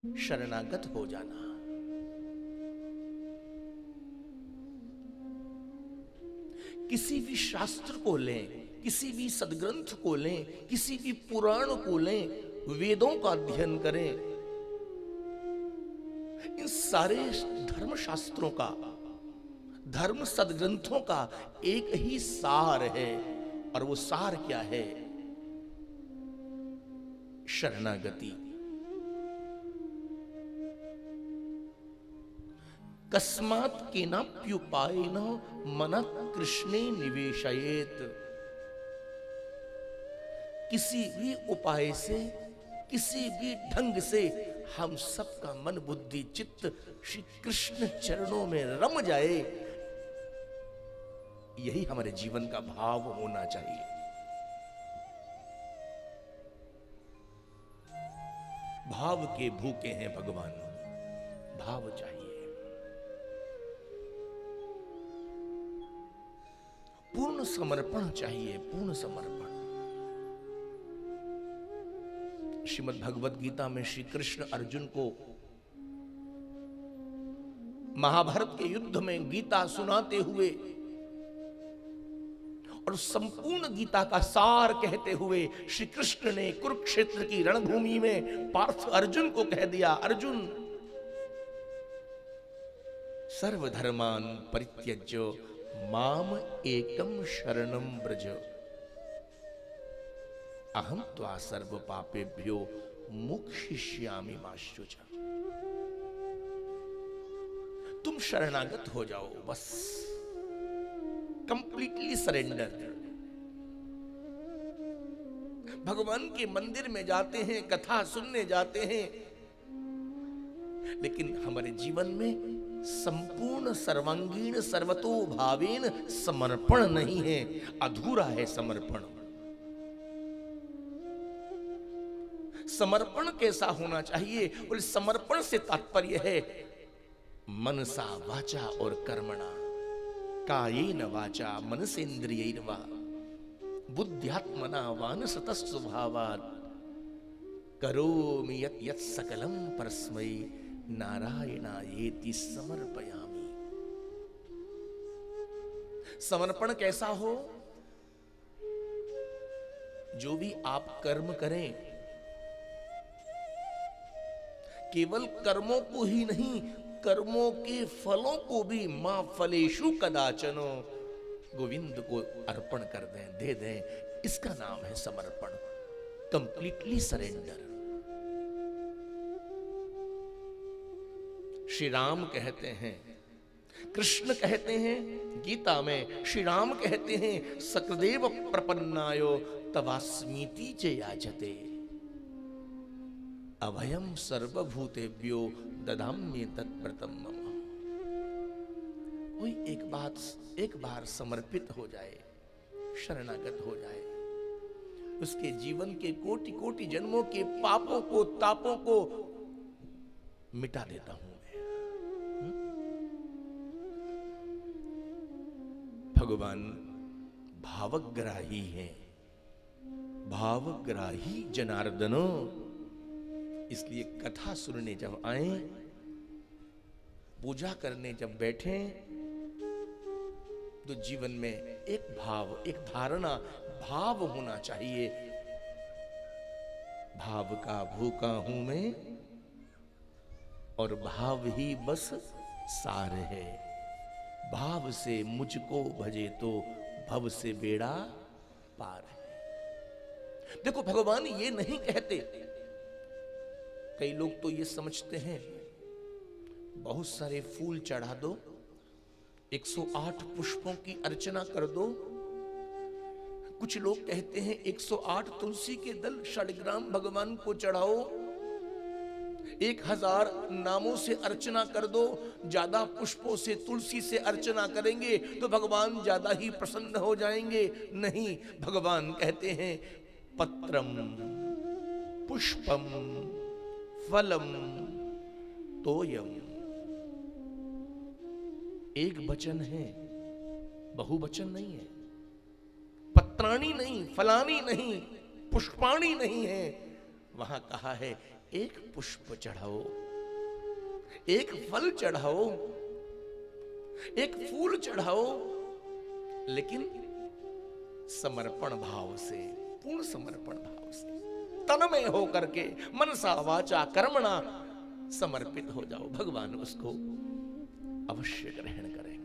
शरणागत हो जाना। किसी भी शास्त्र को लें, किसी भी सदग्रंथ को लें, किसी भी पुराण को लें, वेदों का अध्ययन करें, इन सारे धर्म शास्त्रों का, धर्म सदग्रंथों का एक ही सार है। और वो सार क्या है? शरणागति। कस्मात् केनाप्युपायेन मनः कृष्णे निवेशयेत। किसी भी उपाय से, किसी भी ढंग से हम सबका मन बुद्धि चित्त श्री कृष्ण चरणों में रम जाए, यही हमारे जीवन का भाव होना चाहिए। भाव के भूखे हैं भगवान, भाव चाहिए। पूर्ण समर्पण चाहिए, पूर्ण समर्पण। श्रीमद् भगवत गीता में श्री कृष्ण अर्जुन को महाभारत के युद्ध में गीता सुनाते हुए और संपूर्ण गीता का सार कहते हुए श्री कृष्ण ने कुरुक्षेत्र की रणभूमि में पार्थ अर्जुन को कह दिया, अर्जुन सर्वधर्मान परित्यज्य माम एकम शरणम ब्रज, अहम त्वा सर्व पापेभ्यो मोक्षयिष्यामि मा शुचा। तुम शरणागत हो जाओ, बस कंप्लीटली सरेंडर। भगवान के मंदिर में जाते हैं, कथा सुनने जाते हैं, लेकिन हमारे जीवन में संपूर्ण सर्वांगीण सर्वतोभावेन समर्पण नहीं है, अधूरा है समर्पण। समर्पण कैसा होना चाहिए? और समर्पण से तात्पर्य है मनसा वाचा और कर्मणा, कायेन वाचा मनसेन्द्रियैर् वा बुद्ध्यात्मना वानसतस्वभावात् करोमि यत् यत् सकलं परस्मै नारायणायेति समर्पयामि। समर्पण कैसा हो? जो भी आप कर्म करें, केवल कर्मों को ही नहीं, कर्मों के फलों को भी मां फलेषु कदाचनो गोविंद को अर्पण कर दें, दे दें। इसका नाम है समर्पण, कंप्लीटली सरेंडर। श्री राम कहते हैं, कृष्ण कहते हैं गीता में, श्री राम कहते हैं सकदेव प्रपन्नायो तवास्मीति च याचते अभयम सर्वभूतेभ्यो ददाम्ये तत्प्रतम मम। कोई एक बार समर्पित हो जाए, शरणागत हो जाए, उसके जीवन के कोटि कोटि जन्मों के पापों को तापों को मिटा देता हूं मैं। भगवान भावग्राही हैं, भावग्राही जनार्दनो। इसलिए कथा सुनने जब आए, पूजा करने जब बैठे, तो जीवन में एक भाव, एक धारणा, भाव होना चाहिए। भाव का भूखा हूं मैं और भाव ही बस सार है। भाव से मुझको भजे तो भव से बेड़ा पार है। देखो भगवान ये नहीं कहते, कई लोग तो ये समझते हैं बहुत सारे फूल चढ़ा दो, 108 पुष्पों की अर्चना कर दो। कुछ लोग कहते हैं 108 तुलसी के दल षड्ग्राम भगवान को चढ़ाओ, 1000 नामों से अर्चना कर दो। ज्यादा पुष्पों से, तुलसी से अर्चना करेंगे तो भगवान ज्यादा ही प्रसन्न हो जाएंगे। नहीं, भगवान कहते हैं पत्रम पुष्पम फलम तोयम। एक वचन है, बहुवचन नहीं है। पत्राणी नहीं, फलानी नहीं, पुष्पाणी नहीं है। वहां कहा है एक पुष्प चढ़ाओ, एक फल चढ़ाओ, एक फूल चढ़ाओ, लेकिन समर्पण भाव से, पूर्ण समर्पण भाव से, तन में हो करके मनसा वाचा कर्मणा समर्पित हो जाओ। भगवान उसको अवश्य ग्रहण करेंगे।